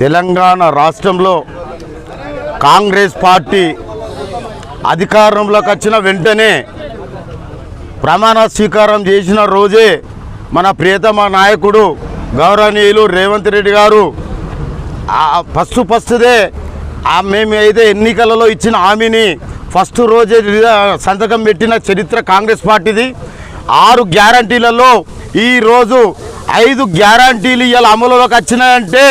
తెలంగాణ రాష్ట్రంలో కాంగ్రెస్ పార్టీ అధికారంలోకి వచ్చిన వెంటనే ప్రమాణ స్వీకారం చేసిన రోజే మన ప్రియతమ నాయకుడు గౌరవనీయులు రేవంత్ రెడ్డి గారు ఫస్ట్దే మేము అయితే ఎన్నికలలో ఇచ్చిన హామీని ఫస్ట్ రోజే సంతకం పెట్టిన చరిత్ర కాంగ్రెస్ పార్టీది. 6 గ్యారంటీలలో ఈరోజు 5 గ్యారంటీలు ఇలా అమలులోకి వచ్చినాయంటే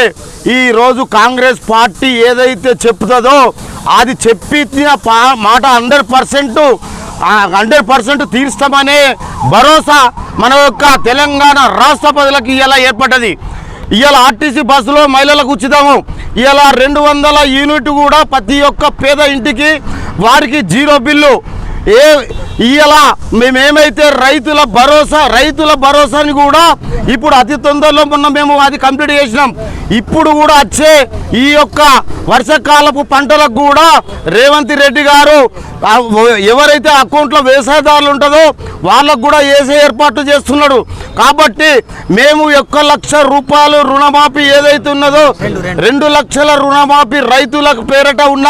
ఈరోజు కాంగ్రెస్ పార్టీ ఏదైతే చెప్తుందో అది చెప్పిన మాట 100% తీర్స్తామనే భరోసా మన యొక్క తెలంగాణ రాష్ట్ర ప్రజలకు ఇలా ఏర్పడ్డది. ఇవాళ ఆర్టీసీ బస్సులో మహిళలకు ఉచితము, ఇవాళ 200 యూనిట్ కూడా ప్రతి ఒక్క పేద ఇంటికి వారికి 0 బిల్లు. ఇవాళ మేమేమైతే రైతుల భరోసాని కూడా ఇప్పుడు అతి తొందరలో మేము అది కంప్లీట్ చేసినాం. ఇప్పుడు కూడా వచ్చే ఈ యొక్క వర్షాకాలపు పంటలకు కూడా రేవంత్ రెడ్డి గారు ఎవరైతే అకౌంట్లో వ్యవసాయదారులు ఉంటుందో వాళ్ళకు కూడా వేసే ఏర్పాటు చేస్తున్నాడు. కాబట్టి మేము 1 లక్ష రూపాయలు రుణమాఫీ ఏదైతే ఉన్నదో 2 లక్షల రుణమాఫీ రైతులకు పేరట ఉన్న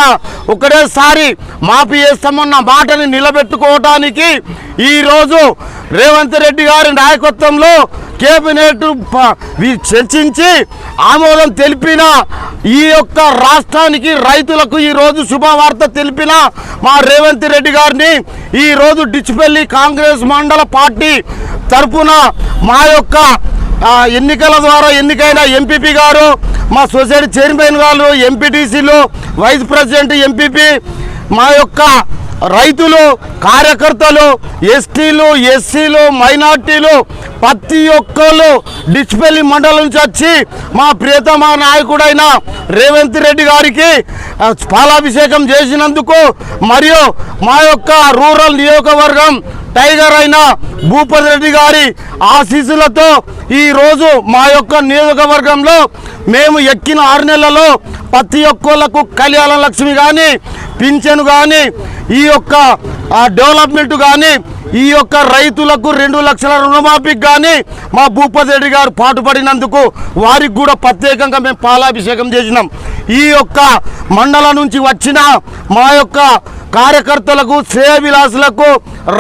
ఒకటేసారి మాఫీ చేస్తామన్న మాటని నిలబెట్టుకోవడానికి ఈరోజు రేవంత్ రెడ్డి గారి నాయకత్వంలో కేబినెట్ చర్చించి ఆమోదం తెలిపిన ఈ యొక్క రాష్ట్రానికి రైతులకు ఈరోజు శుభవార్త తెలిపిన మా రేవంత్ రెడ్డి గారిని ఈరోజు డిచ్పల్లి కాంగ్రెస్ మండల పార్టీ తరఫున మా యొక్క ఎన్నికల ద్వారా ఎన్నికైన ఎంపీపీ గారు, మా సొసైటీ చైర్మన్ గారు, ఎంపీటీసీలు, వైస్ ప్రెసిడెంట్, ఎంపీపీ, మా యొక్క రైతులు, కార్యకర్తలు, ఎస్టీలు, ఎస్సీలు, మైనార్టీలు ప్రతి ఒక్కళ్ళు డిచ్పల్లి మండలం నుంచి వచ్చి మా ప్రియతమ నాయకుడైన రేవంత్ రెడ్డి గారికి పాలాభిషేకం చేసినందుకు మరియు మా యొక్క రూరల్ నియోజకవర్గం టైగర్ అయిన భూపతి రెడ్డి గారి ఆశీస్సులతో ఈరోజు మా యొక్క నియోజకవర్గంలో మేము ఎక్కిన 6 నెలలలో ప్రతి ఒక్కళ్ళకు కళ్యాణ లక్ష్మి కానీ, పింఛను కానీ, ఈ యొక్క డెవలప్మెంట్ కానీ, ఈ యొక్క రైతులకు 2 లక్షల రుణమాఫీకి కానీ మా భూపతి రెడ్డి గారు పాటుపడినందుకు వారికి కూడా ప్రత్యేకంగా మేము పాలాభిషేకం చేసినాం. ఈ యొక్క మండలం నుంచి వచ్చిన మా యొక్క కార్యకర్తలకు, శ్రేయవిలాసులకు,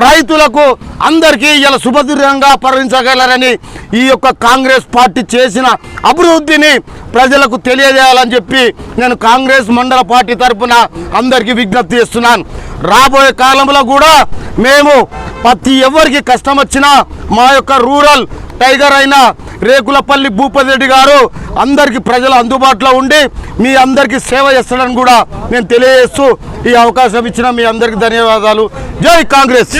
రైతులకు అందరికీ ఇలా శుభదృఢంగా పరిగణించగలరని ఈ యొక్క కాంగ్రెస్ పార్టీ చేసిన అభివృద్ధిని ప్రజలకు తెలియజేయాలని చెప్పి నేను కాంగ్రెస్ మండల పార్టీ తరఫున అందరికీ విజ్ఞప్తి చేస్తున్నాను. రాబోయే కాలంలో కూడా మేము ప్రతి ఎవరికి కష్టం వచ్చినా మా యొక్క రూరల్ టైగర్ అయిన రేకులపల్లి భూపతి రెడ్డి గారు అందరికీ ప్రజల అందుబాటులో ఉండి మీ అందరికీ సేవ చేస్తాడని కూడా నేను తెలియజేస్తూ ఈ అవకాశం ఇచ్చిన మీ అందరికీ ధన్యవాదాలు. జై కాంగ్రెస్.